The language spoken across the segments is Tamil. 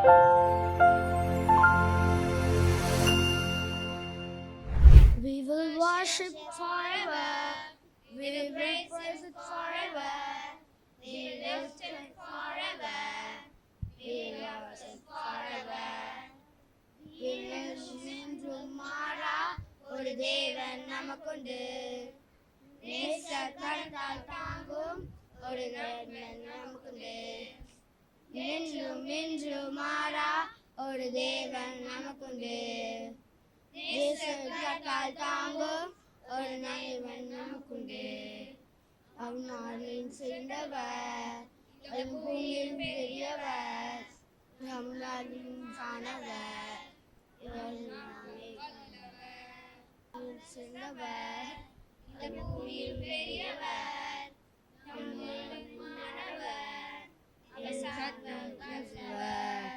We will worship forever. We will praise it forever. We will lift it forever. We will worship forever. We will நின்று மாறா ஒரு தேவன் நமக்குண்டு. நேசக்கரத்தால் தாங்கும் ஒரு தேவன் நமக்குண்டு. நின்று மாறா ஒரு தேவன் நமக்குண்டு. நேசக்கரத்தால் தாங்கும் ஒரு தேவன் நமக்குண்டு. அவனாரின் சேர்ந்தவர் பூமியில் பெரியவர் நம்மளின் சாணவர் சேர்ந்தவர் பூமியில் பெரியவர் நம்மளவர் அவர் சத்தம் பேசுவர்.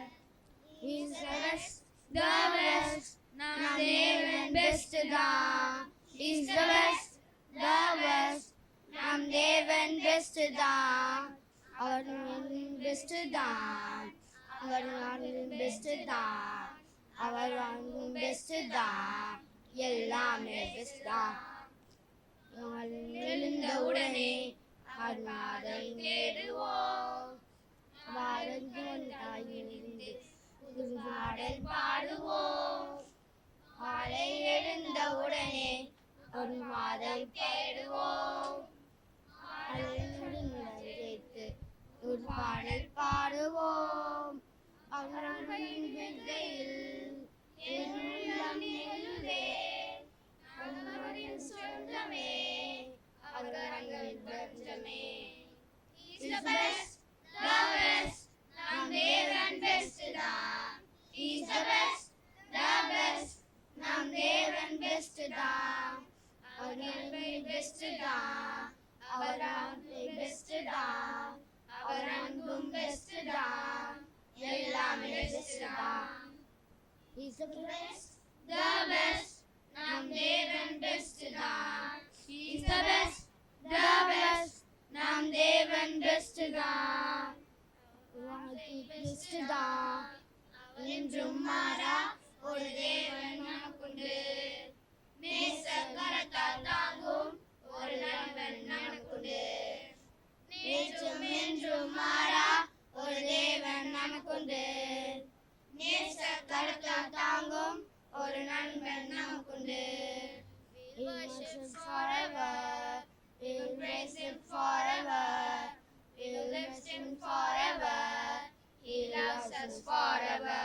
He's the best, the best. நம் தேவன் பெஸ்ட் தான். He's the best, the best. நம் தேவன் பெஸ்ட் தான். அவர் பெஸ்ட் தான். அவர் பெஸ்ட் தான். அவர் பெஸ்ட் தான். எல்லாமே பெஸ்ட் தான். எழுந்த உடனே அதை தேடுவோம். பாடல் பாடுவோம். காலை எழுந்த உடனே ஒரு மாதம் தேடுவோம். ஒரு பாடல் பாடுவோம். அவர்களின் விதையில் என் உள்ளம் எழுதே. அவர்களின் சொந்தமே அவர்களின் பஞ்சமே. He's the best, the best. நம் தேவன் பெஸ்ட் தான். He's the best, the best. நம் தேவன் பெஸ்ட் தான். அவர்கள் பெஸ்ட் தான். அவர் பெஸ்ட் தான். அவர் அன்பும் பெஸ்ட் தான். எல்லாமே பெஸ்ட் தான். He's the best, the best. நம் தேவன் பெஸ்ட் தான். He's the best, the best. நம் தேவன் பெஸ்ட் தான். பெஸ்ட் தான். என்றும் மாறா ஒரு தேவன் நமக்குண்டு. நேசக்கரத்தால் தாங்கும் ஒரு நண்பன் நமக்குண்டு. நேற்றும் என்றும் மாறா ஒரு தேவன் நமக்குண்டு. நேசக்கரத்தால் தாங்கும் ஒரு நண்பன் நமக்குண்டு. We worship forever. We will praise him forever. We will lift him forever. He loves us forever.